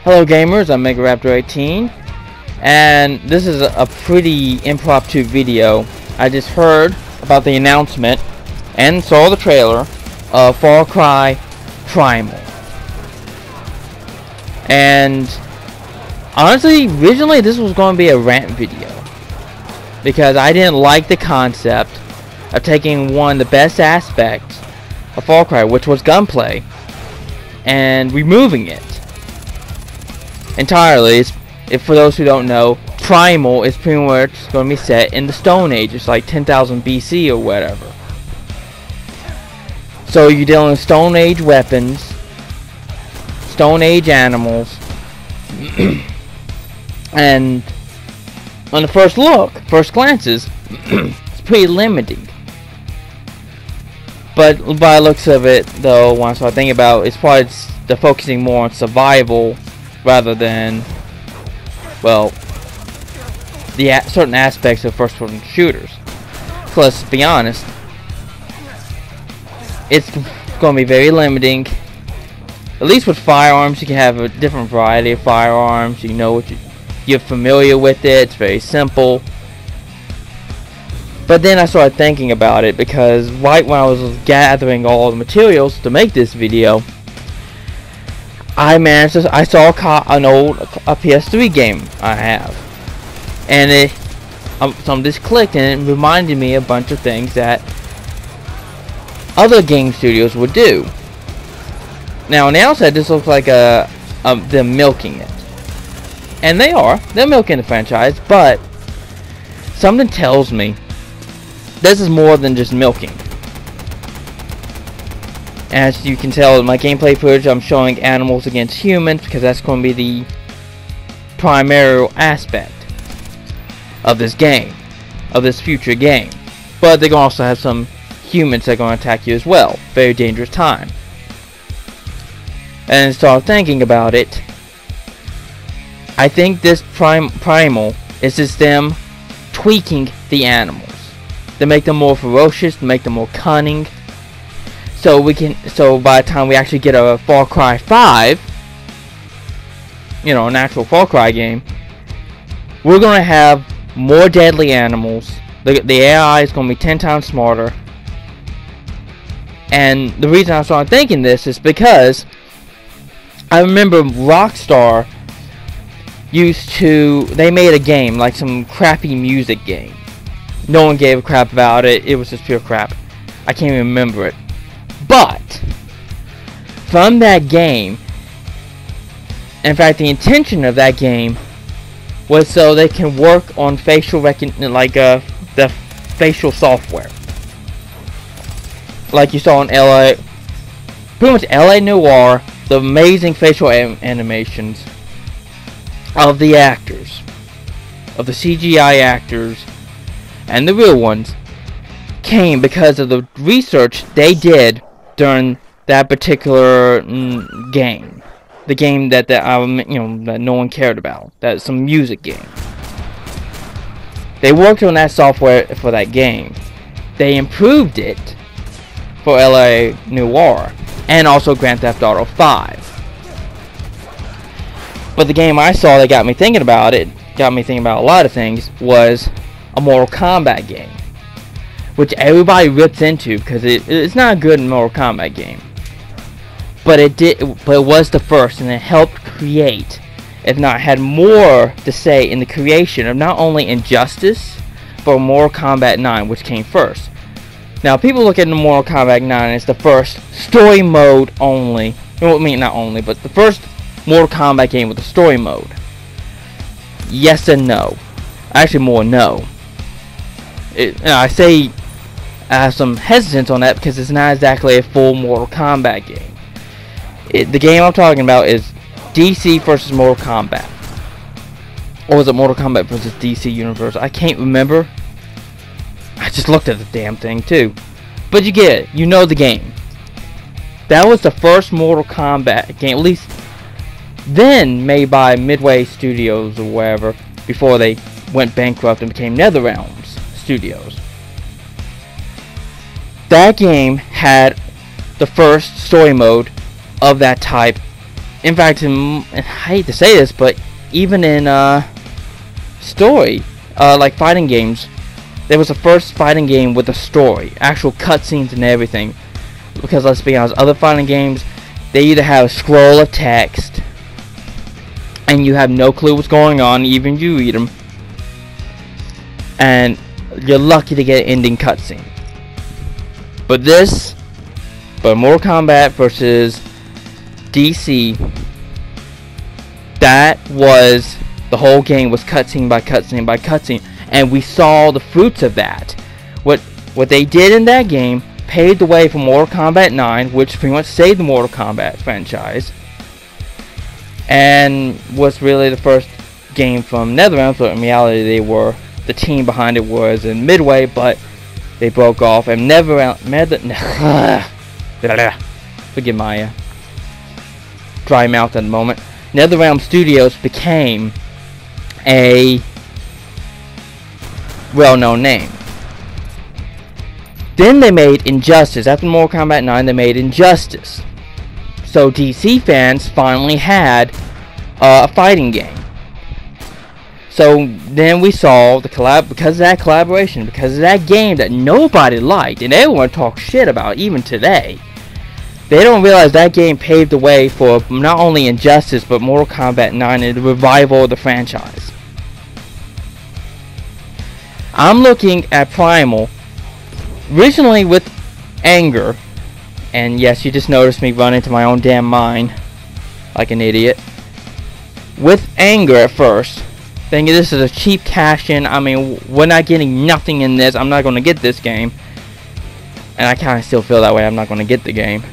Hello gamers, I'm MegaRaptor18, and this is a pretty impromptu video. I just heard about the announcement and saw the trailer of FarCry Primal. And honestly, originally this was going to be a rant video because I didn't like the concept of taking one of the best aspects of FarCry, which was gunplay, and removing it entirely. If for those who don't know, Primal is pretty much going to be set in the Stone Age. It's like 10,000 BC or whatever. So you're dealing with Stone Age weapons, Stone Age animals, and on the first glances, it's pretty limiting. But by the looks of it, though, when I start thinking about it, it's probably they're focusing more on survival rather than, well, the certain aspects of first-person shooters. So let's be honest, it's going to be very limiting. At least with firearms, you can have a different variety of firearms. You know what you're familiar with it. It's very simple. But then I started thinking about it because right when I was gathering all the materials to make this video, I saw an old PS3 game I have, and something just clicked, and it reminded me a bunch of things that other game studios would do. Now on the outside, this looks like them milking it, and they're milking the franchise, but something tells me this is more than just milking. As you can tell in my gameplay footage, I'm showing animals against humans because that's going to be the primary aspect of this game, of this future game. But they're going to also have some humans that are going to attack you as well. Very dangerous time. And start thinking about it, I think this Primal is just them tweaking the animals to make them more ferocious, to make them more cunning. So by the time we actually get a Far Cry 5, an actual Far Cry game, we're going to have more deadly animals. The AI is going to be 10 times smarter. And the reason I started thinking this is because I remember Rockstar they made a game, like some crappy music game. No one gave a crap about it. It was just pure crap. I can't even remember it. But from that game, in fact, the intention of that game was so they can work on facial recognition, like the facial software, like you saw in LA, pretty much LA Noire, the amazing facial animations of the actors, of the CGI actors, and the real ones, came because of the research they did during that particular game, the game that no one cared about. That's some music game. They worked on that software for that game. They improved it for LA Noire and also Grand Theft Auto 5. But the game I saw that got me thinking about a lot of things, was a Mortal Kombat game, which everybody rips into because it's not a good Mortal Kombat game. But it was the first, and it helped create, if not had more to say in the creation of not only Injustice, but Mortal Kombat 9, which came first. Now people look at the Mortal Kombat 9 as the first story mode only. I mean, not only, but the first Mortal Kombat game with a story mode. Yes and no. Actually, more no. I say I have some hesitance on that because it's not exactly a full Mortal Kombat game. The game I'm talking about is DC versus Mortal Kombat. Or was it Mortal Kombat versus DC Universe? I can't remember. I just looked at the damn thing too. But you get it. You know the game. That was the first Mortal Kombat game, at least then made by Midway Studios or wherever, before they went bankrupt and became NetherRealms Studios. That game had the first story mode of that type In fact, I hate to say this, but even in story, like fighting games, there was the first fighting game with a story, actual cutscenes and everything. Because let's be honest, other fighting games, they either have a scroll of text, and you have no clue what's going on, even you read them, and you're lucky to get an ending cutscene. But Mortal Kombat versus DC, that was, the whole game was cutscene by cutscene by cutscene, and we saw the fruits of that. What they did in that game paved the way for Mortal Kombat 9, which pretty much saved the Mortal Kombat franchise, and was really the first game from NetherRealm. So in reality, the team behind it was in Midway, but they broke off, and forgive my dry mouth at the moment. NetherRealm Studios became a well-known name. Then they made Injustice. After Mortal Kombat 9, they made Injustice. So DC fans finally had a fighting game. So then we saw the because of that collaboration, because of that game that nobody liked and everyone talks shit about even today. They don't realize that game paved the way for not only Injustice but Mortal Kombat 9 and the revival of the franchise. I'm looking at Primal originally with anger, and yes, you just noticed me run into my own damn mind like an idiot. With anger at first, thinking this is a cheap cash-in. I mean, we're not getting nothing in this. I'm not going to get this game. And I kind of still feel that way. I'm not going to get the game.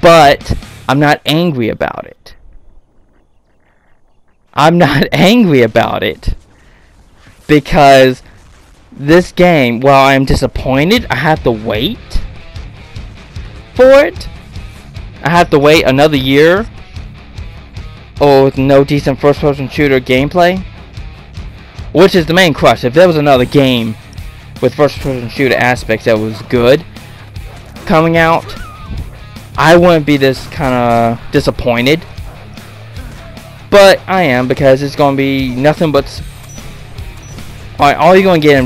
But I'm not angry about it. I'm not angry about it. Because this game, while I'm disappointed, I have to wait for it. I have to wait another year, or with no decent first-person shooter gameplay, which is the main crux. If there was another game with first-person shooter aspects that was good coming out, I wouldn't be this kind of disappointed. But I am, because it's going to be nothing but all you're going to get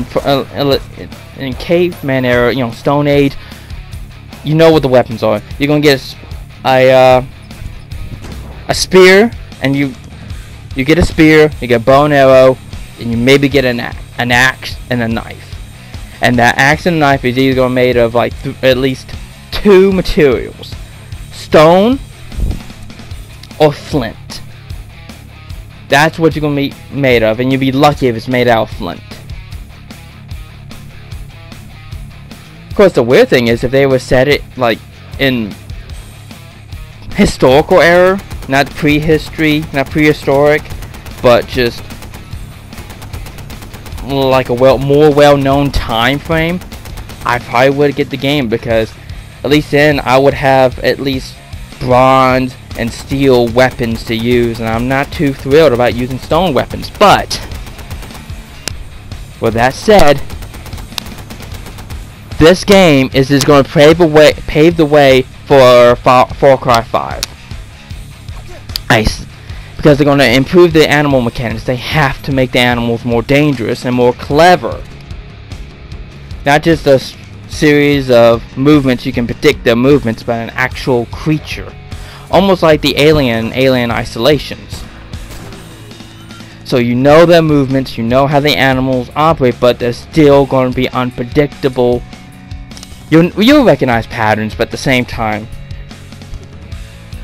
in caveman era, Stone Age. You know what the weapons are. You're going to get a spear, and you get a spear, you get a bow and arrow, and you maybe get an axe and a knife. And that axe and knife is either going to be made of like at least two materials: stone or flint. That's what you're going to be made of, and you'll be lucky if it's made out of flint. Of course, the weird thing is if they would set it like in historical era, not prehistory, not prehistoric, but just like a more well-known time frame, I probably would get the game, because at least then I would have at least bronze and steel weapons to use, and I'm not too thrilled about using stone weapons. But with that said, this game is just going to pave the way for FarCry 5. Because they're going to improve the animal mechanics. They have to make the animals more dangerous and more clever. Not just a series of movements, you can predict their movements, but an actual creature. Almost like the Alien Isolations. So you know their movements, you know how the animals operate, but they're still going to be unpredictable. You'll recognize patterns, but at the same time,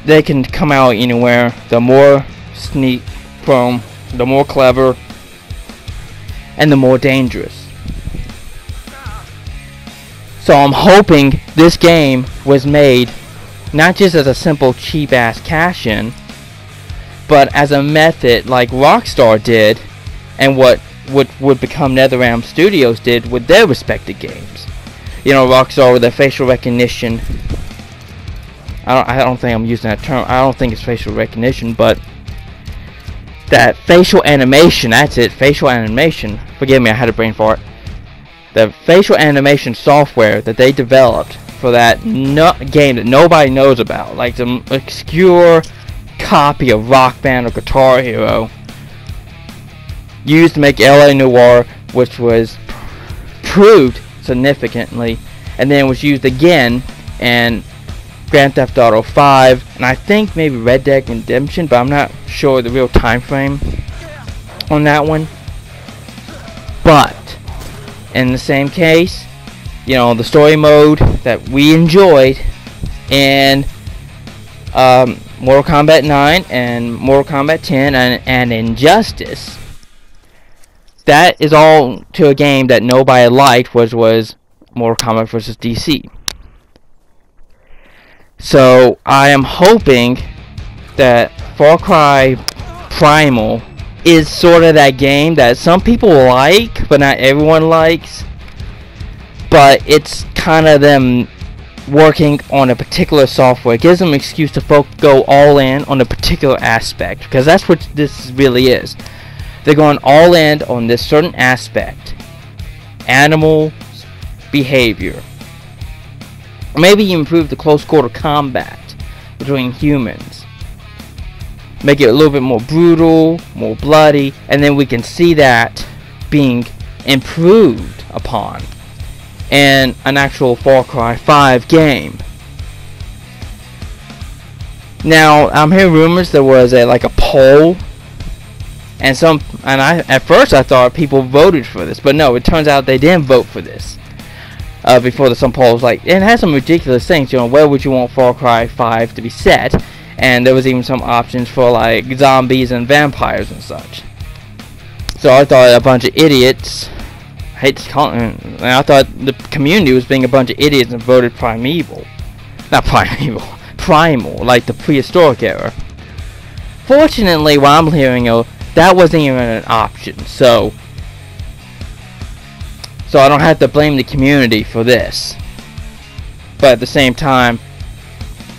they can come out anywhere. The more sneak prone, the more clever, and the more dangerous. So I'm hoping this game was made not just as a simple cheap ass cash-in, but as a method like Rockstar did, and what would become NetherRealm Studios did with their respective games. Rockstar with their facial recognition. I don't think I'm using that term. I don't think it's facial recognition, but that facial animation. That's it. Facial animation. Forgive me, I had a brain fart. The facial animation software that they developed for that game that nobody knows about, like the obscure copy of Rock Band or Guitar Hero used to make LA Noire, which was improved significantly, and then was used again in Grand Theft Auto 5, and I think maybe Red Dead Redemption, but I'm not sure the real time frame on that one. But in the same case, you know, the story mode that we enjoyed in Mortal Kombat 9 and Mortal Kombat 10 and Injustice, that is all to a game that nobody liked, was Mortal Kombat vs. DC. So I am hoping that FarCry Primal is sort of that game that some people like, but not everyone likes. But it's kind of them working on a particular software. It gives them an excuse to go all in on a particular aspect, because that's what this really is. They're going all in on this certain aspect. Animal behavior. Maybe improve the close quarter combat between humans. Make it a little bit more brutal, more bloody, and then we can see that being improved upon in an actual Far Cry 5 game. Now, I'm hearing rumors there was a poll, and at first I thought people voted for this, but no, it turns out they didn't vote for this. Before some polls, it has some ridiculous things, you know, where would you want Far Cry 5 to be set? And there was even some options for zombies and vampires and such. So I thought a bunch of idiots, I hate to call it, I thought the community was being a bunch of idiots and voted Primal, like the prehistoric era. Fortunately, what I'm hearing, that wasn't even an option, so I don't have to blame the community for this. But at the same time,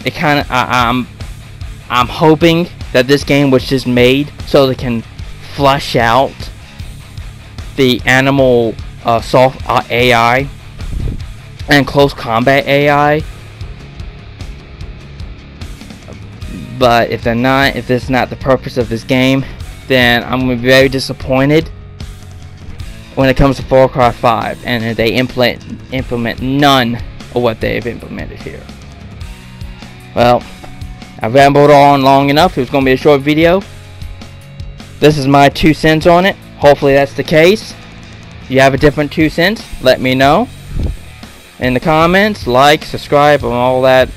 it kind of, I'm hoping that this game was just made so they can flush out the animal soft AI and close combat AI. But if this is not the purpose of this game, then I'm going to be very disappointed when it comes to Far Cry 5, and they implement none of what they've implemented here. Well, I rambled on long enough. It was going to be a short video. This is my 2 cents on it. Hopefully that's the case. If you have a different 2 cents, let me know in the comments. Like, subscribe, and all that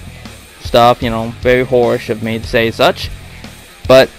stuff. You know, very whorish of me to say such. But